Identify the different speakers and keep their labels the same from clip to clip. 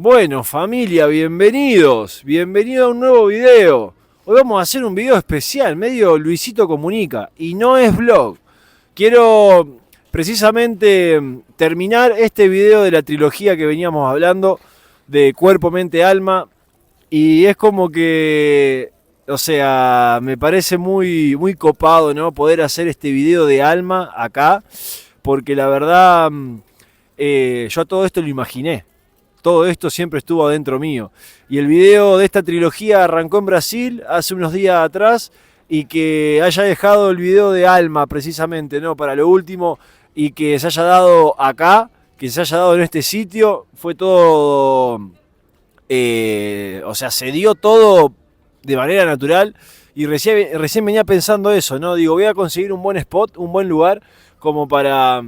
Speaker 1: Bueno, familia, bienvenidos a un nuevo video. Hoy vamos a hacer un video especial, medio Luisito Comunica, y no es vlog. Quiero precisamente terminar este video de la trilogía que veníamos hablando, de cuerpo, mente, alma, y es como que, o sea, me parece muy copado, ¿no? Poder hacer este video de alma acá, porque la verdad, yo todo esto lo imaginé. Todo esto siempre estuvo adentro mío. Y el video de esta trilogía arrancó en Brasil hace unos días atrás, y que haya dejado el video de alma precisamente, ¿no? Para lo último, y que se haya dado acá, que se haya dado en este sitio, fue todo, o sea, se dio todo de manera natural. Y recién venía pensando eso, ¿no? Digo, voy a conseguir un buen spot, un buen lugar como para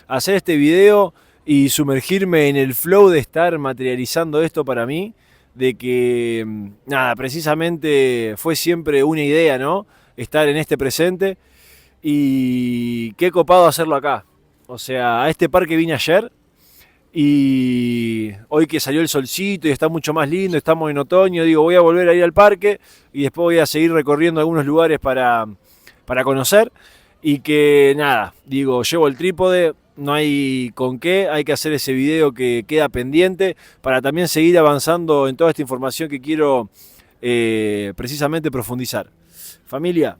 Speaker 1: hacer este video y sumergirme en el flow de estar materializando esto para mí, de que, nada, precisamente fue siempre una idea, ¿no? Estar en este presente, y qué copado hacerlo acá. O sea, a este parque vine ayer, y hoy que salió el solcito y está mucho más lindo, estamos en otoño, digo, voy a volver a ir al parque y después voy a seguir recorriendo algunos lugares para conocer. Y que nada, digo, llevo el trípode, no hay con qué, hay que hacer ese video que queda pendiente para también seguir avanzando en toda esta información que quiero precisamente profundizar. Familia,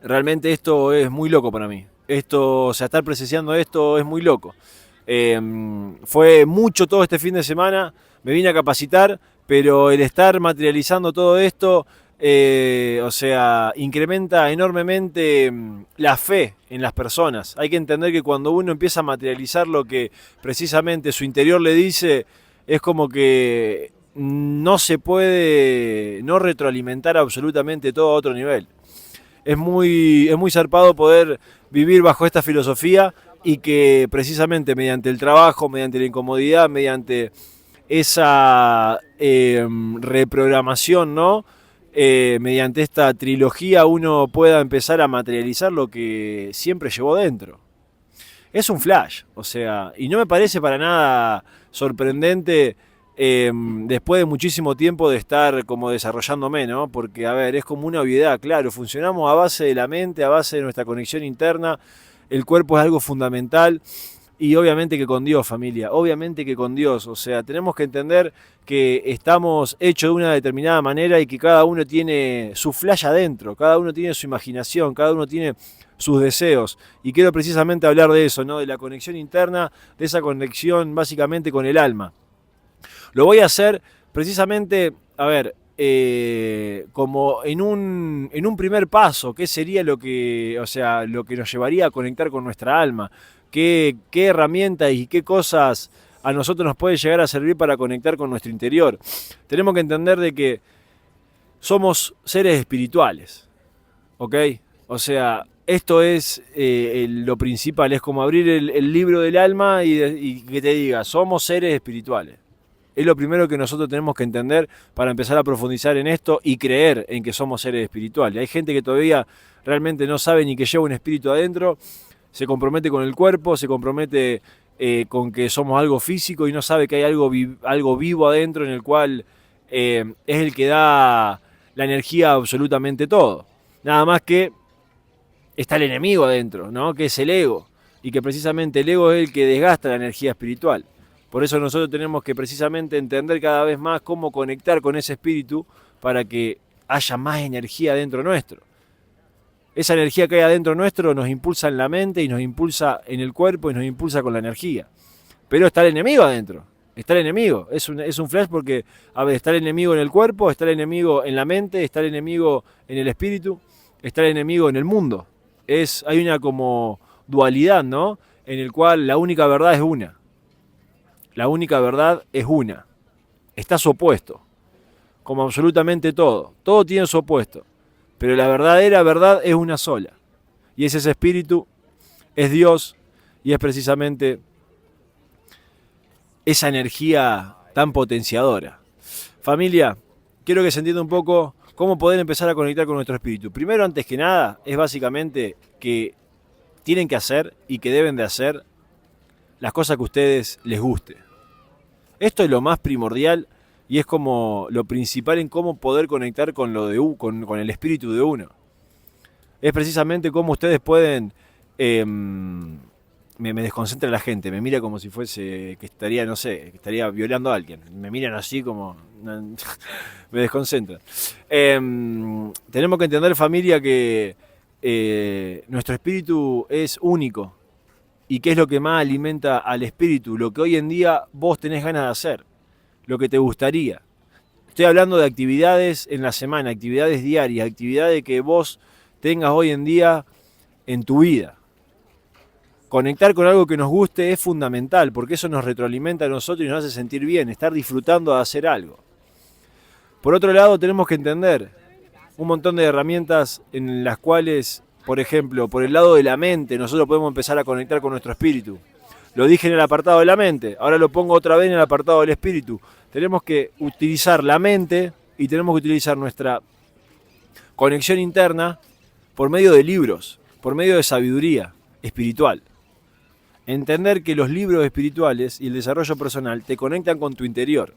Speaker 1: realmente esto es muy loco para mí. Esto, o sea, estar presenciando esto es muy loco. Fue mucho todo este fin de semana, me vine a capacitar, pero el estar materializando todo esto, o sea, incrementa enormemente la fe en las personas. Hay que entender que cuando uno empieza a materializar lo que precisamente su interior le dice, es como que no se puede no retroalimentar absolutamente todo a otro nivel. Es muy zarpado poder vivir bajo esta filosofía, y que precisamente mediante el trabajo, mediante la incomodidad, mediante esa reprogramación, ¿no? Mediante esta trilogía uno pueda empezar a materializar lo que siempre llevó dentro. Es un flash, o sea, y no me parece para nada sorprendente, después de muchísimo tiempo de estar como desarrollándome, ¿no? Porque, a ver, es como una obviedad, claro, funcionamos a base de la mente, a base de nuestra conexión interna, el cuerpo es algo fundamental. Y obviamente que con Dios, familia, obviamente que con Dios. O sea, tenemos que entender que estamos hechos de una determinada manera, y que cada uno tiene su flash adentro, cada uno tiene su imaginación, cada uno tiene sus deseos. Y quiero precisamente hablar de eso, ¿no? De la conexión interna, de esa conexión básicamente con el alma. Lo voy a hacer precisamente, a ver, como en un primer paso, ¿qué sería lo que, o sea, lo que nos llevaría a conectar con nuestra alma? ¿Qué herramientas y qué cosas a nosotros nos puede llegar a servir para conectar con nuestro interior? Tenemos que entender de que somos seres espirituales, ¿ok? O sea, esto es lo principal, es como abrir el libro del alma y que te diga, somos seres espirituales. Es lo primero que nosotros tenemos que entender para empezar a profundizar en esto y creer en que somos seres espirituales. Hay gente que todavía realmente no sabe ni que lleva un espíritu adentro, se compromete con el cuerpo, se compromete con que somos algo físico, y no sabe que hay algo vivo adentro en el cual es el que da la energía a absolutamente todo. Nada más que está el enemigo adentro, ¿no? Que es el ego, y que precisamente el ego es el que desgasta la energía espiritual. Por eso nosotros tenemos que precisamente entender cada vez más cómo conectar con ese espíritu para que haya más energía dentro nuestro. Esa energía que hay adentro nuestro nos impulsa en la mente, y nos impulsa en el cuerpo, y nos impulsa con la energía. Pero está el enemigo adentro, está el enemigo. Es un flash porque, a ver, está el enemigo en el cuerpo, está el enemigo en la mente, está el enemigo en el espíritu, está el enemigo en el mundo. Hay una como dualidad, ¿no? En el cual la única verdad es una. La única verdad es una. Está su opuesto. Como absolutamente todo. Todo tiene su opuesto. Pero la verdadera verdad es una sola. Y es ese espíritu, es Dios, y es precisamente esa energía tan potenciadora. Familia, quiero que se entienda un poco cómo poder empezar a conectar con nuestro espíritu. Primero, antes que nada, es básicamente que tienen que hacer y que deben de hacer las cosas que a ustedes les guste. Esto es lo más primordial y es como lo principal en cómo poder conectar con con el espíritu de uno. Es precisamente cómo ustedes pueden... me desconcentra la gente, me mira como si fuese que estaría, no sé, que estaría violando a alguien. Me miran así como... me desconcentra. Tenemos que entender, familia, que nuestro espíritu es único. ¿Y qué es lo que más alimenta al espíritu? Lo que hoy en día vos tenés ganas de hacer, lo que te gustaría. Estoy hablando de actividades en la semana, actividades diarias, actividades que vos tengas hoy en día en tu vida. Conectar con algo que nos guste es fundamental, porque eso nos retroalimenta a nosotros y nos hace sentir bien, estar disfrutando de hacer algo. Por otro lado, tenemos que entender un montón de herramientas en las cuales, por ejemplo, por el lado de la mente, nosotros podemos empezar a conectar con nuestro espíritu. Lo dije en el apartado de la mente, ahora lo pongo otra vez en el apartado del espíritu. Tenemos que utilizar la mente y tenemos que utilizar nuestra conexión interna por medio de libros, por medio de sabiduría espiritual. Entender que los libros espirituales y el desarrollo personal te conectan con tu interior.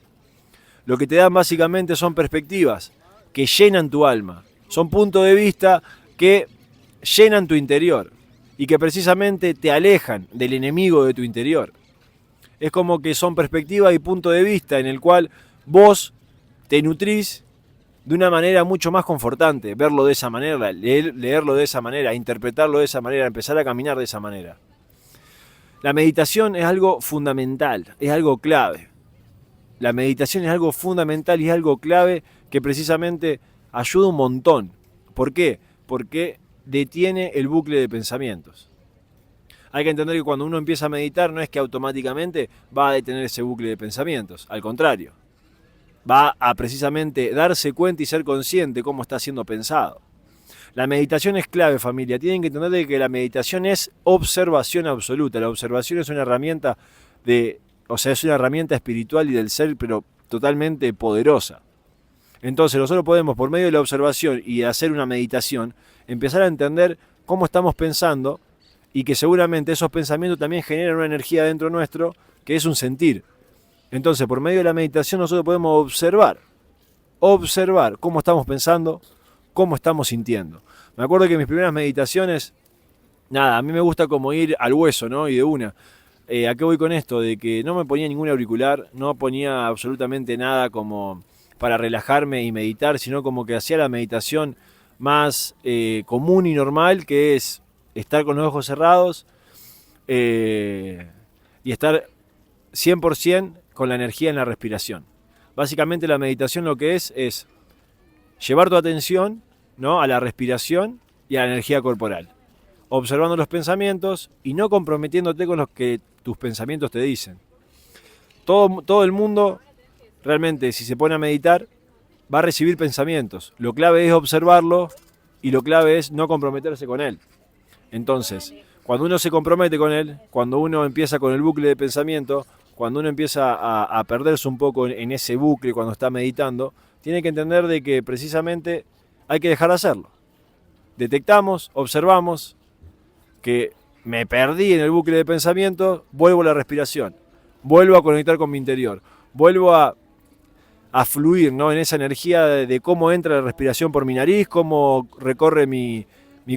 Speaker 1: Lo que te dan básicamente son perspectivas que llenan tu alma. Son puntos de vista que llenan tu interior y que precisamente te alejan del enemigo de tu interior. Es como que son perspectivas y puntos de vista en el cual vos te nutrís de una manera mucho más confortante, verlo de esa manera, leerlo de esa manera, interpretarlo de esa manera, empezar a caminar de esa manera. La meditación es algo fundamental, es algo clave. La meditación es algo fundamental y es algo clave que precisamente ayuda un montón. ¿Por qué? Porque detiene el bucle de pensamientos. Hay que entender que cuando uno empieza a meditar no es que automáticamente va a detener ese bucle de pensamientos. Al contrario, va a precisamente darse cuenta y ser consciente de cómo está siendo pensado. La meditación es clave, familia. Tienen que entender que la meditación es observación absoluta. La observación es una herramienta es una herramienta espiritual y del ser, pero totalmente poderosa. Entonces nosotros podemos, por medio de la observación y de hacer una meditación, empezar a entender cómo estamos pensando y que seguramente esos pensamientos también generan una energía dentro nuestro que es un sentir. Entonces, por medio de la meditación nosotros podemos observar cómo estamos pensando, cómo estamos sintiendo. Me acuerdo que mis primeras meditaciones, a mí me gusta como ir al hueso, ¿no? Y de una. ¿A qué voy con esto? De que no me ponía ningún auricular, no ponía absolutamente nada como para relajarme y meditar, sino como que hacía la meditación más común y normal, que es estar con los ojos cerrados y estar 100% con la energía en la respiración. Básicamente la meditación lo que es llevar tu atención, ¿no?, a la respiración y a la energía corporal, observando los pensamientos y no comprometiéndote con los que tus pensamientos te dicen. Todo el mundo, realmente, si se pone a meditar, va a recibir pensamientos. Lo clave es observarlo y lo clave es no comprometerse con él. Entonces, cuando uno se compromete con él, cuando uno empieza con el bucle de pensamiento, cuando uno empieza a perderse un poco en ese bucle cuando está meditando, tiene que entender de que precisamente hay que dejar de hacerlo. Detectamos, observamos que me perdí en el bucle de pensamiento, vuelvo a la respiración, vuelvo a conectar con mi interior, vuelvo a fluir, ¿no?, en esa energía de cómo entra la respiración por mi nariz, cómo recorre mi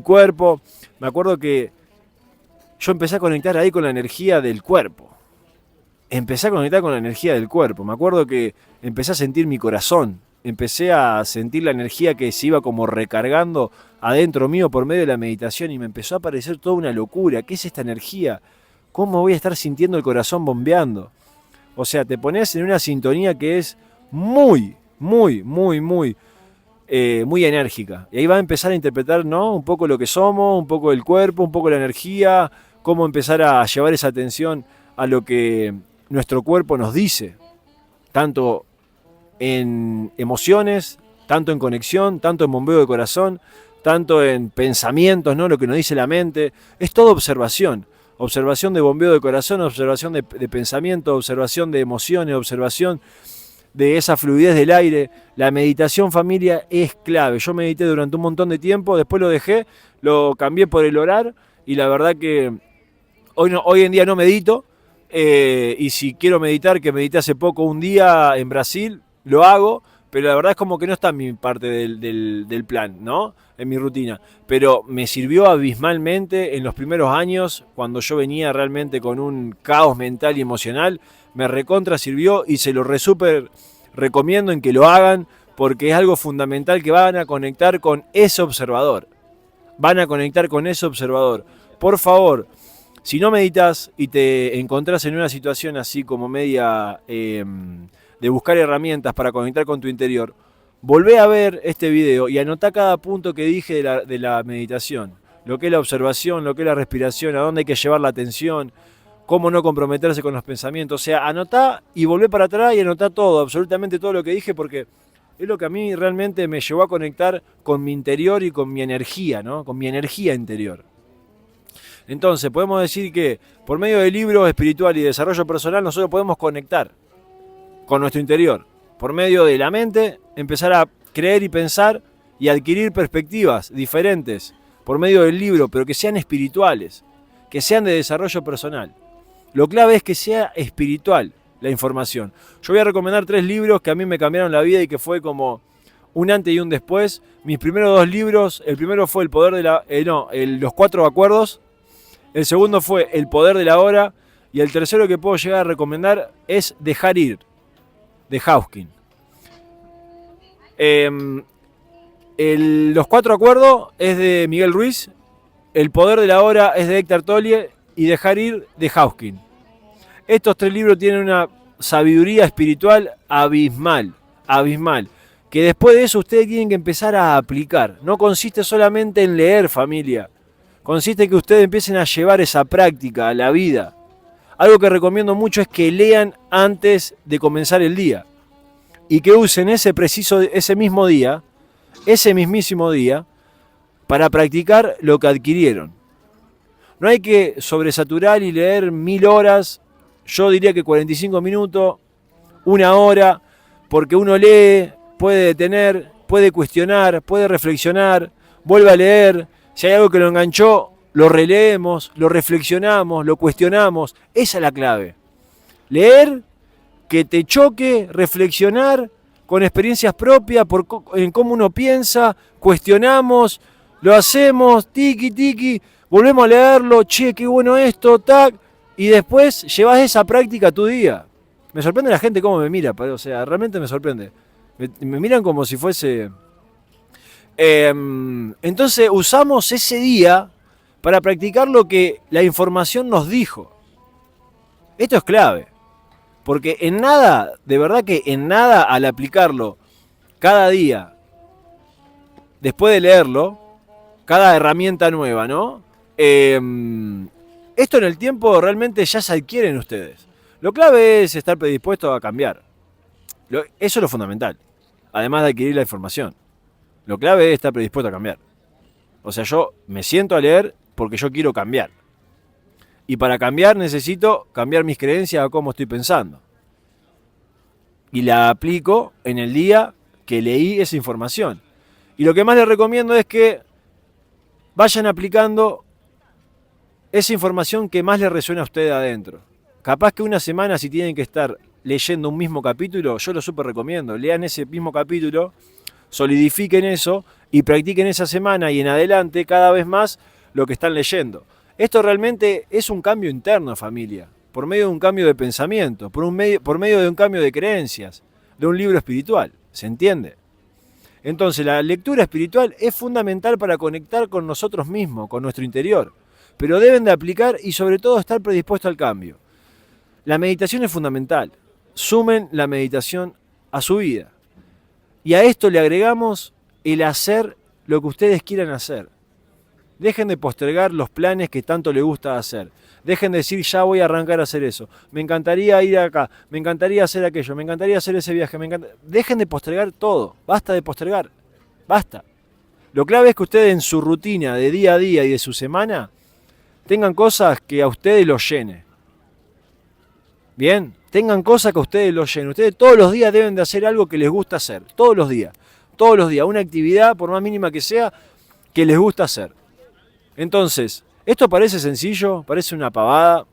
Speaker 1: cuerpo. Me acuerdo que yo empecé a conectar ahí con la energía del cuerpo. Empecé a conectar con la energía del cuerpo. Me acuerdo que empecé a sentir mi corazón. Empecé a sentir la energía que se iba como recargando adentro mío por medio de la meditación y me empezó a parecer toda una locura. ¿Qué es esta energía? ¿Cómo voy a estar sintiendo el corazón bombeando? O sea, te pones en una sintonía que es muy enérgica. Y ahí va a empezar a interpretar, ¿no?, un poco lo que somos, un poco el cuerpo, un poco la energía, cómo empezar a llevar esa atención a lo que nuestro cuerpo nos dice, tanto en emociones, tanto en conexión, tanto en bombeo de corazón, tanto en pensamientos, ¿no?, lo que nos dice la mente. Es todo observación. Observación de bombeo de corazón, observación de pensamiento, observación de emociones, observación de esa fluidez del aire. La meditación, familia, es clave. Yo medité durante un montón de tiempo, después lo dejé, lo cambié por el orar y la verdad que hoy en día no medito, Y si quiero meditar, que medité hace poco un día en Brasil, lo hago, pero la verdad es como que no está en mi parte del plan, ¿no? En mi rutina. Pero me sirvió abismalmente en los primeros años, cuando yo venía realmente con un caos mental y emocional, me recontra sirvió y se lo súper recomiendo en que lo hagan, porque es algo fundamental que van a conectar con ese observador. Van a conectar con ese observador. Por favor, si no meditas y te encontrás en una situación así como media de buscar herramientas para conectar con tu interior, volvé a ver este video y anotá cada punto que dije de la meditación. Lo que es la observación, lo que es la respiración, a dónde hay que llevar la atención, cómo no comprometerse con los pensamientos. O sea, anotá y volvé para atrás y anotá todo, absolutamente todo lo que dije, porque es lo que a mí realmente me llevó a conectar con mi interior y con mi energía, ¿no? Con mi energía interior. Entonces, podemos decir que por medio de libros espiritual y desarrollo personal, nosotros podemos conectar con nuestro interior. Por medio de la mente, empezar a creer y pensar y adquirir perspectivas diferentes. Por medio del libro, pero que sean espirituales, que sean de desarrollo personal. Lo clave es que sea espiritual la información. Yo voy a recomendar 3 libros que a mí me cambiaron la vida y que fue como un antes y un después. Mis primeros 2 libros, el primero fue El poder de la... Los 4 acuerdos. El segundo fue El poder de la hora. Y el tercero que puedo llegar a recomendar es Dejar ir, de Hawking. Los 4 acuerdos es de Miguel Ruiz. El poder de la hora es de Eckhart Tolle. Y Dejar ir, de Hawking. Estos 3 libros tienen una sabiduría espiritual abismal, abismal, que después de eso ustedes tienen que empezar a aplicar. No consiste solamente en leer, familia. Consiste en que ustedes empiecen a llevar esa práctica a la vida. Algo que recomiendo mucho es que lean antes de comenzar el día. Y que usen ese mismísimo día, para practicar lo que adquirieron. No hay que sobresaturar y leer 1000 horas. Yo diría que 45 minutos, 1 hora, porque uno lee, puede detener, puede cuestionar, puede reflexionar, vuelve a leer. Si hay algo que lo enganchó, lo releemos, lo reflexionamos, lo cuestionamos. Esa es la clave. Leer, que te choque, reflexionar con experiencias propias, en cómo uno piensa, cuestionamos, lo hacemos, tiki tiki, volvemos a leerlo, che, qué bueno esto, tac. Y después llevas esa práctica a tu día. Me sorprende la gente cómo me mira, o sea, realmente me sorprende. Me miran como si fuese... entonces usamos ese día para practicar lo que la información nos dijo. Esto es clave. Porque en nada, de verdad que en nada, al aplicarlo cada día, después de leerlo, cada herramienta nueva, ¿no? Esto en el tiempo realmente ya se adquieren ustedes. Lo clave es estar predispuesto a cambiar. Eso es lo fundamental. Además de adquirir la información. Lo clave es estar predispuesto a cambiar. O sea, yo me siento a leer porque yo quiero cambiar. Y para cambiar necesito cambiar mis creencias a cómo estoy pensando. Y la aplico en el día que leí esa información. Y lo que más les recomiendo es que vayan aplicando esa información que más les resuena a ustedes adentro. Capaz que una semana, si tienen que estar leyendo un mismo capítulo, yo lo súper recomiendo. Lean ese mismo capítulo, solidifiquen eso y practiquen esa semana y en adelante cada vez más lo que están leyendo. Esto realmente es un cambio interno, familia, por medio de un cambio de pensamiento, por medio de un cambio de creencias, de un libro espiritual. ¿Se entiende? Entonces la lectura espiritual es fundamental para conectar con nosotros mismos, con nuestro interior. Pero deben de aplicar y sobre todo estar predispuestos al cambio. La meditación es fundamental. Sumen la meditación a su vida. Y a esto le agregamos el hacer lo que ustedes quieran hacer. Dejen de postergar los planes que tanto les gusta hacer. Dejen de decir, ya voy a arrancar a hacer eso. Me encantaría ir acá, me encantaría hacer aquello, me encantaría hacer ese viaje. Dejen de postergar todo. Basta de postergar. Basta. Lo clave es que ustedes en su rutina de día a día y de su semana tengan cosas que a ustedes los llene. Bien, tengan cosas que a ustedes los llenen. Ustedes todos los días deben de hacer algo que les gusta hacer. Todos los días. Todos los días. Una actividad, por más mínima que sea, que les gusta hacer. Entonces, esto parece sencillo, parece una pavada,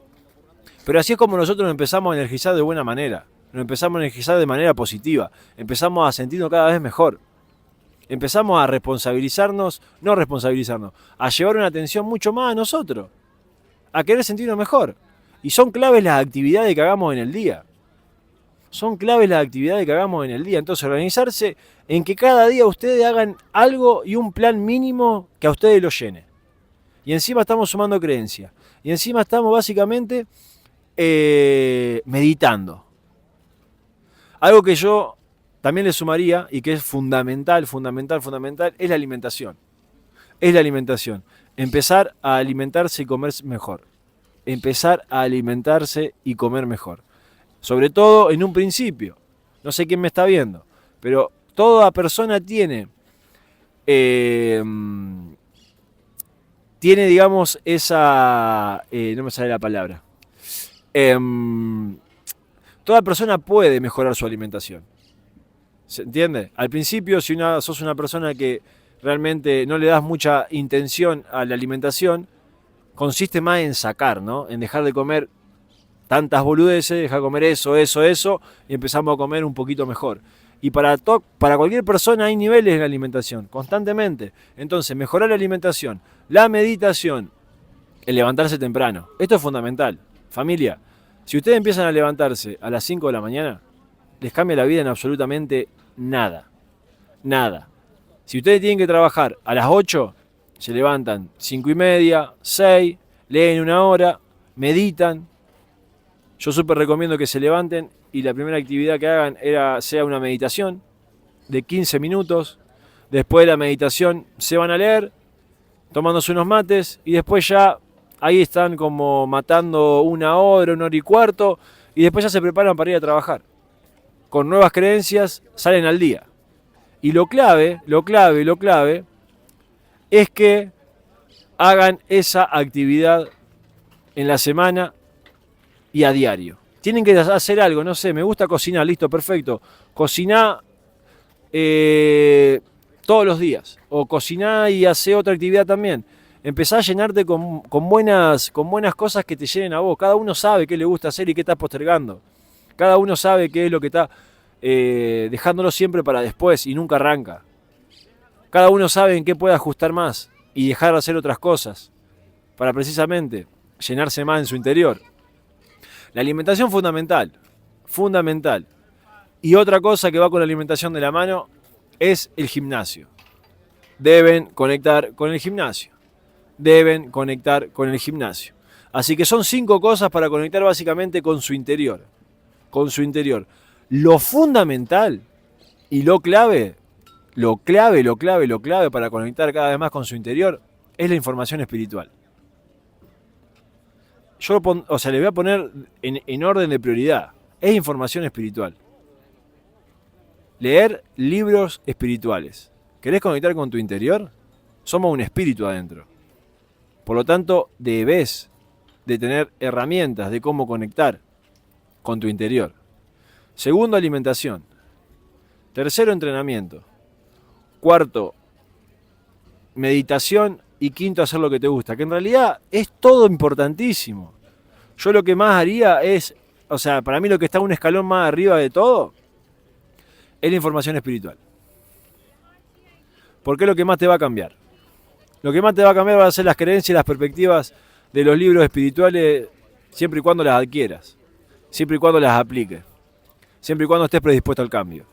Speaker 1: Pero así es como nosotros nos empezamos a energizar de buena manera, nos empezamos a energizar de manera positiva, empezamos a sentirnos cada vez mejor, empezamos a responsabilizarnos, no responsabilizarnos, a llevar una atención mucho más a nosotros, a querer sentirnos mejor. Y son claves las actividades que hagamos en el día. Son claves las actividades que hagamos en el día. Entonces, organizarse en que cada día ustedes hagan algo y un plan mínimo que a ustedes los llene. Y encima estamos sumando creencias. Y encima estamos básicamente meditando. Algo que yo también le sumaría y que es fundamental, es la alimentación. Es la alimentación. Empezar a alimentarse y comer mejor. Empezar a alimentarse y comer mejor. Sobre todo en un principio. No sé quién me está viendo, pero toda persona tiene, digamos, esa... no me sale la palabra. Toda persona puede mejorar su alimentación. ¿Se entiende? Al principio, si sos una persona que realmente no le das mucha intención a la alimentación, consiste más en sacar, ¿no? En dejar de comer tantas boludeces, dejar de comer eso, y empezamos a comer un poquito mejor. Y para cualquier persona hay niveles en la alimentación, constantemente. Entonces, mejorar la alimentación, la meditación, el levantarse temprano. Esto es fundamental. Familia, si ustedes empiezan a levantarse a las 5 de la mañana, les cambia la vida en absolutamente nada. Nada. Si ustedes tienen que trabajar a las 8, se levantan 5:30, 6, leen 1 hora, meditan. Yo súper recomiendo que se levanten y la primera actividad que hagan sea una meditación de 15 minutos. Después de la meditación se van a leer, tomándose unos mates, y después ya ahí están como matando 1 hora, 1 hora y cuarto, y después ya se preparan para ir a trabajar. Con nuevas creencias salen al día. Y lo clave es que hagan esa actividad en la semana y a diario. Tienen que hacer algo, no sé, me gusta cocinar, listo, perfecto. Cociná todos los días. O cociná y hace otra actividad también. Empezá a llenarte con buenas cosas que te llenen a vos. Cada uno sabe qué le gusta hacer y qué está postergando. Cada uno sabe qué es lo que está dejándolo siempre para después y nunca arranca. Cada uno sabe en qué puede ajustar más y dejar de hacer otras cosas para precisamente llenarse más en su interior. La alimentación fundamental. Y otra cosa que va con la alimentación de la mano es el gimnasio. Deben conectar con el gimnasio. Así que son 5 cosas para conectar básicamente con su interior. Lo fundamental y lo clave para conectar cada vez más con su interior es la información espiritual. Le voy a poner en orden de prioridad. Es información espiritual. Leer libros espirituales. ¿Querés conectar con tu interior? Somos un espíritu adentro. Por lo tanto, debes de tener herramientas de cómo conectar con tu interior. Segundo, alimentación. Tercero, entrenamiento. Cuarto, meditación. Y quinto, hacer lo que te gusta. Que en realidad es todo importantísimo. Yo lo que más haría es, para mí lo que está un escalón más arriba de todo es la información espiritual. Porque es lo que más te va a cambiar. Lo que más te va a cambiar van a ser las creencias y las perspectivas de los libros espirituales, siempre y cuando las adquieras, siempre y cuando las apliques, siempre y cuando estés predispuesto al cambio.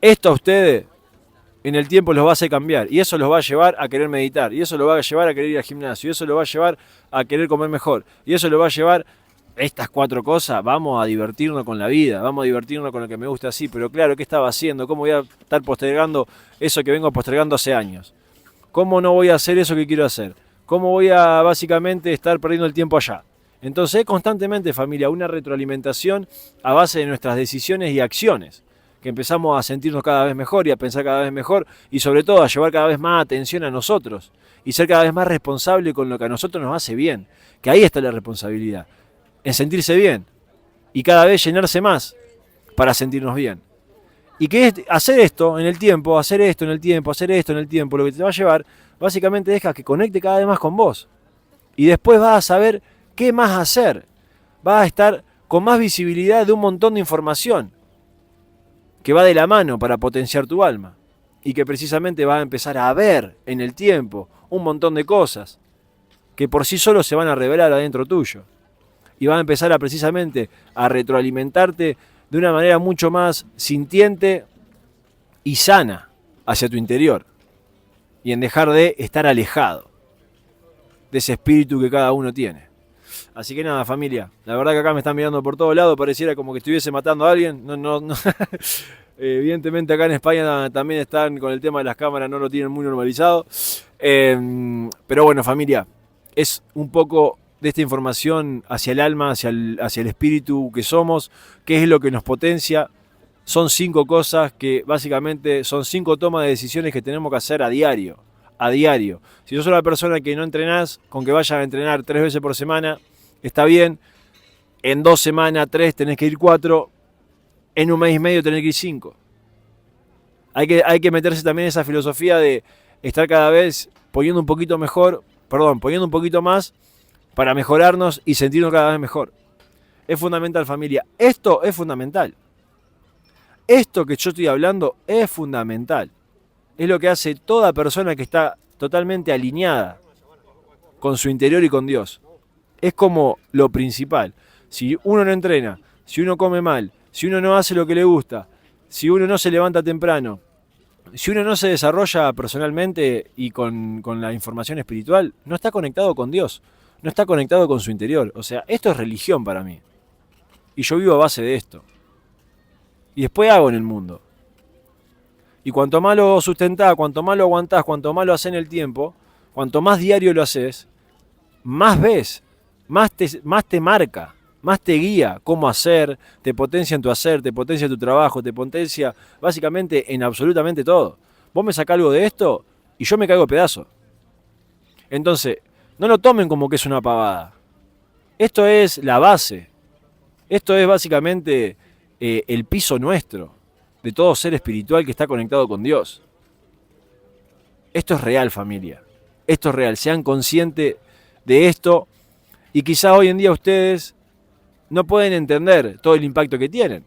Speaker 1: Esto a ustedes en el tiempo los va a hacer cambiar, y eso los va a llevar a querer meditar, y eso los va a llevar a querer ir al gimnasio, y eso los va a llevar a querer comer mejor, y eso los va a llevar, estas 4 cosas, vamos a divertirnos con la vida, vamos a divertirnos con lo que me gusta así. Pero claro, ¿qué estaba haciendo? ¿Cómo voy a estar postergando eso que vengo postergando hace años? ¿Cómo no voy a hacer eso que quiero hacer? ¿Cómo voy a básicamente estar perdiendo el tiempo allá? Entonces, constantemente, familia, una retroalimentación a base de nuestras decisiones y acciones, que empezamos a sentirnos cada vez mejor y a pensar cada vez mejor, y sobre todo a llevar cada vez más atención a nosotros y ser cada vez más responsable con lo que a nosotros nos hace bien, que ahí está la responsabilidad, en sentirse bien y cada vez llenarse más para sentirnos bien. Y que es hacer esto en el tiempo, lo que te va a llevar, básicamente deja que conecte cada vez más con vos. Y después vas a saber qué más hacer. vas a estar con más visibilidad de un montón de información que va de la mano para potenciar tu alma y que precisamente vas a empezar a ver en el tiempo un montón de cosas que por sí solo se van a revelar adentro tuyo y vas a empezar a precisamente a retroalimentarte de una manera mucho más sintiente y sana hacia tu interior y en dejar de estar alejado de ese espíritu que cada uno tiene. Así que nada, familia, la verdad que acá me están mirando por todos lados, pareciera como que estuviese matando a alguien. No. Evidentemente acá en España también están con el tema de las cámaras, no lo tienen muy normalizado. Pero bueno, familia, es un poco de esta información hacia el alma, hacia el espíritu que somos, qué es lo que nos potencia. Son 5 cosas que básicamente son 5 tomas de decisiones que tenemos que hacer a diario. A diario. Si sos una persona que no entrenás, con que vayas a entrenar 3 veces por semana, está bien. En 2 semanas, 3, tenés que ir 4. En un mes y medio tenés que ir 5. Hay que meterse también en esa filosofía de estar cada vez poniendo un poquito más para mejorarnos y sentirnos cada vez mejor. Es fundamental, familia. Esto es fundamental. Esto que yo estoy hablando es fundamental. Es lo que hace toda persona que está totalmente alineada con su interior y con Dios. Es como lo principal. Si uno no entrena, si uno come mal, si uno no hace lo que le gusta, si uno no se levanta temprano, si uno no se desarrolla personalmente y con la información espiritual, no está conectado con Dios, no está conectado con su interior. O sea, esto es religión para mí. Y yo vivo a base de esto. Y después hago en el mundo. Y cuanto más lo sustentás, cuanto más lo aguantás, cuanto más lo haces en el tiempo, cuanto más diario lo haces, más ves, más te marca, más te guía cómo hacer, te potencia en tu hacer, te potencia en tu trabajo, te potencia básicamente en absolutamente todo. Vos me sacás algo de esto y yo me caigo de pedazo. Entonces, no lo tomen como que es una pavada. Esto es la base. Esto es básicamente el piso nuestro de todo ser espiritual que está conectado con Dios. Esto es real, familia. Esto es real. Sean conscientes de esto y quizá hoy en día ustedes no pueden entender todo el impacto que tienen.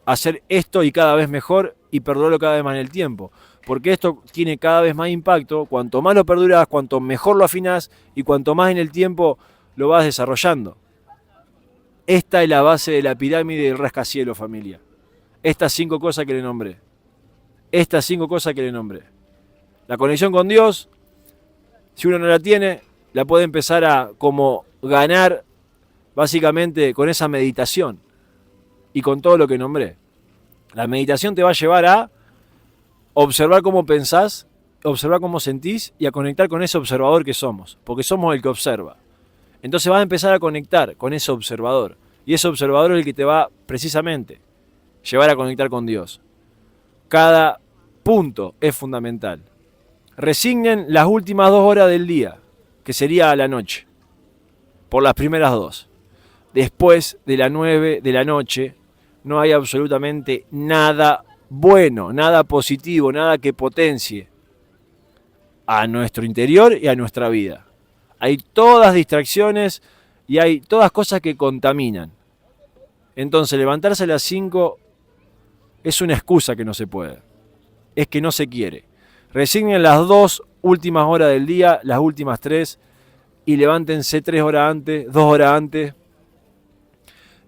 Speaker 1: Hacer esto y cada vez mejor y perdurarlo cada vez más en el tiempo. Porque esto tiene cada vez más impacto. Cuanto más lo perduras, cuanto mejor lo afinás y cuanto más en el tiempo lo vas desarrollando. Esta es la base de la pirámide del rascacielos, familia. Estas 5 cosas que le nombré. Estas 5 cosas que le nombré. La conexión con Dios, si uno no la tiene, la puede empezar a como ganar básicamente con esa meditación y con todo lo que nombré. La meditación te va a llevar a observar cómo pensás, observar cómo sentís y a conectar con ese observador que somos, porque somos el que observa. Entonces vas a empezar a conectar con ese observador y ese observador es el que te va precisamente llevar a conectar con Dios. Cada punto es fundamental. Resignen las últimas 2 horas del día, que sería a la noche, por las primeras 2. Después de las 9 de la noche no hay absolutamente nada bueno, nada positivo, nada que potencie a nuestro interior y a nuestra vida. Hay todas distracciones y hay todas cosas que contaminan. Entonces levantarse a las 5 es una excusa que no se puede. Es que no se quiere. Resignen las 2 últimas horas del día, las últimas 3, y levántense 3 horas antes, 2 horas antes.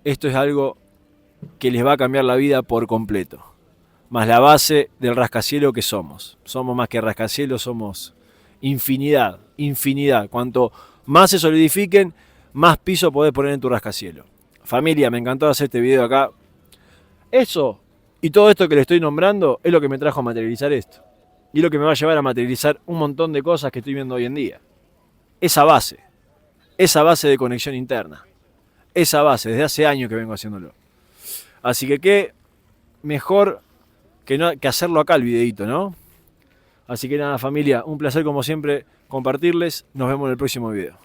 Speaker 1: Esto es algo que les va a cambiar la vida por completo. Más la base del rascacielos que somos. Somos más que rascacielos, somos infinidad, infinidad. Cuanto más se solidifiquen, más piso podés poner en tu rascacielos. Familia, me encantó hacer este video acá. Eso y todo esto que le estoy nombrando es lo que me trajo a materializar esto. Y es lo que me va a llevar a materializar un montón de cosas que estoy viendo hoy en día. Esa base de conexión interna. Esa base, desde hace años que vengo haciéndolo. Así que qué mejor que hacerlo acá el videito, ¿no? Así que nada, familia, un placer como siempre compartirles. Nos vemos en el próximo video.